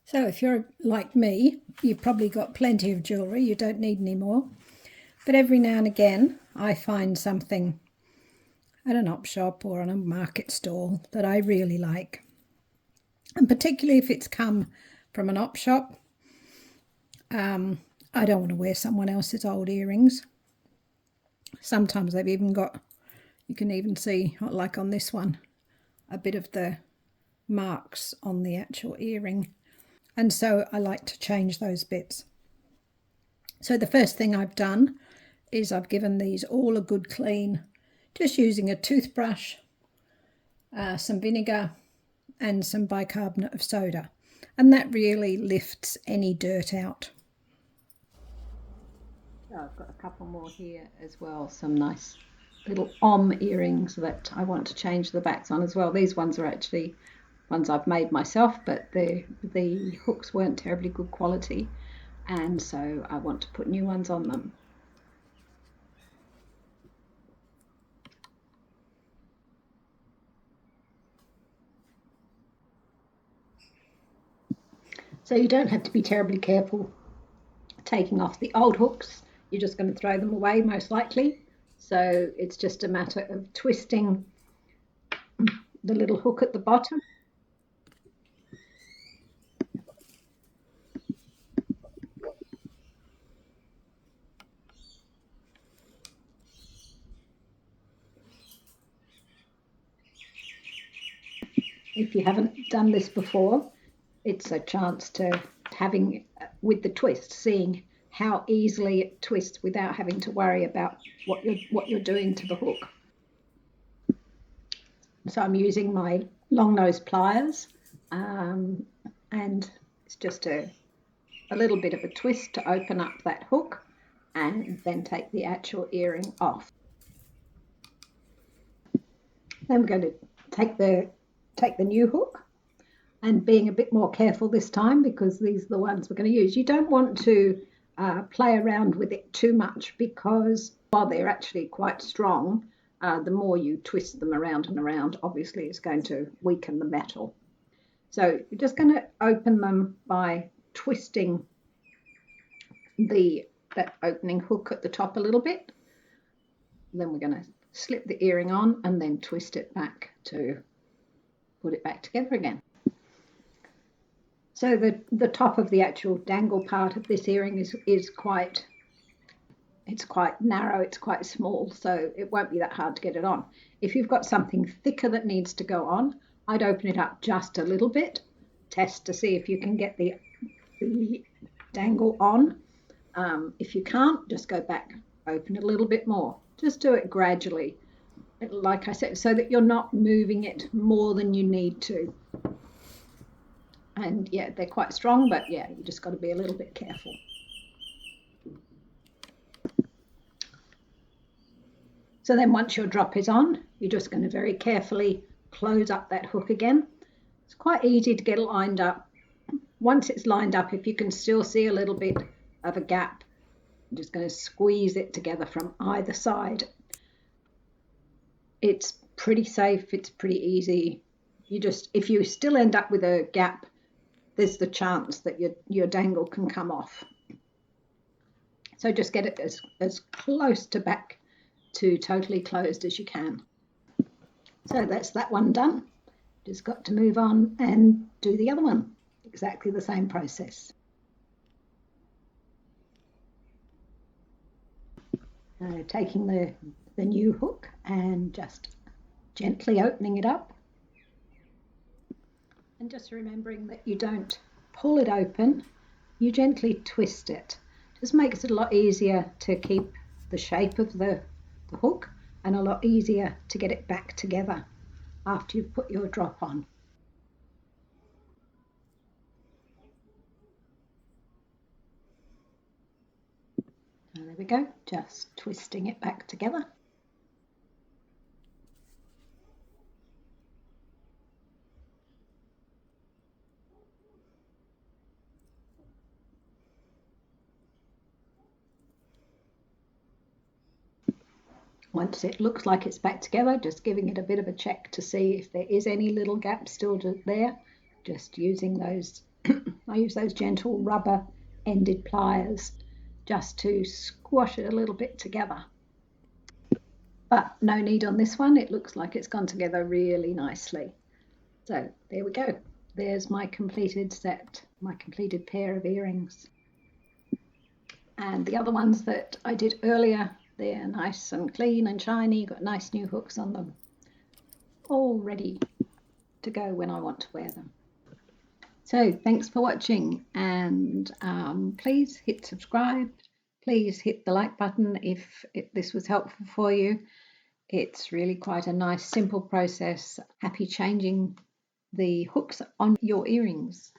So if you're like me, you've probably got plenty of jewellery, you don't need any more. But every now and again, I find something at an op shop or on a market stall that I really like. And particularly if it's come from an op shop, I don't want to wear someone else's old earrings. Sometimes they've even got, you can even see, like on this one, a bit of the marks on the actual earring. And so I like to change those bits. So the first thing I've done is I've given these all a good clean, just using a toothbrush, some vinegar and some bicarbonate of soda. And that really lifts any dirt out. So I've got a couple more here as well, some nice little earrings that I want to change the backs on as well. These ones are actually ones I've made myself, but the hooks weren't terribly good quality, and so I want to put new ones on them. So you don't have to be terribly careful taking off the old hooks. You're just going to throw them away most likely. So it's just a matter of twisting the little hook at the bottom. If you haven't done this before, it's a chance to having with the twist, seeing how easily it twists without having to worry about what you're doing to the hook. So I'm using my long nose pliers, and it's just a little bit of a twist to open up that hook and then take the actual earring off. Then we're going to take the new hook, and being a bit more careful this time because these are the ones we're going to use. You don't want to play around with it too much, because while they're actually quite strong, the more you twist them around and around, obviously it's going to weaken the metal. So you're just going to open them by twisting that opening hook at the top a little bit. Then we're going to slip the earring on and then twist it back to put it back together again. So the top of the actual dangle part of this earring is quite narrow, it's quite small, so it won't be that hard to get it on. If you've got something thicker that needs to go on, I'd open it up just a little bit, test to see if you can get the dangle on. If you can't, just go back, open it a little bit more. Just do it gradually, like I said, so that you're not moving it more than you need to. And yeah, they're quite strong, but yeah, you just got to be a little bit careful. So then once your drop is on, you're just going to very carefully close up that hook again. It's quite easy to get it lined up. Once it's lined up, if you can still see a little bit of a gap, I'm just going to squeeze it together from either side. It's pretty safe, it's pretty easy. If you still end up with a gap, there's the chance that your dangle can come off. So just get it as close to back to totally closed as you can. So that's that one done. Just got to move on and do the other one. Exactly the same process. Taking the new hook and just gently opening it up. And just remembering that you don't pull it open, you gently twist it. Just makes it a lot easier to keep the shape of the hook, and a lot easier to get it back together after you've put your drop on. And there we go, just twisting it back together. Once it looks like it's back together, just giving it a bit of a check to see if there is any little gap still there, just using those I use those gentle rubber ended pliers just to squash it a little bit together. But no need on this one, it looks like it's gone together really nicely. So there we go. There's my completed set, my completed pair of earrings. And the other ones that I did earlier, they're nice and clean and shiny, got nice new hooks on them, all ready to go when I want to wear them. So thanks for watching, and please hit subscribe. Please hit the like button if this was helpful for you. It's really quite a nice, simple process. Happy changing the hooks on your earrings.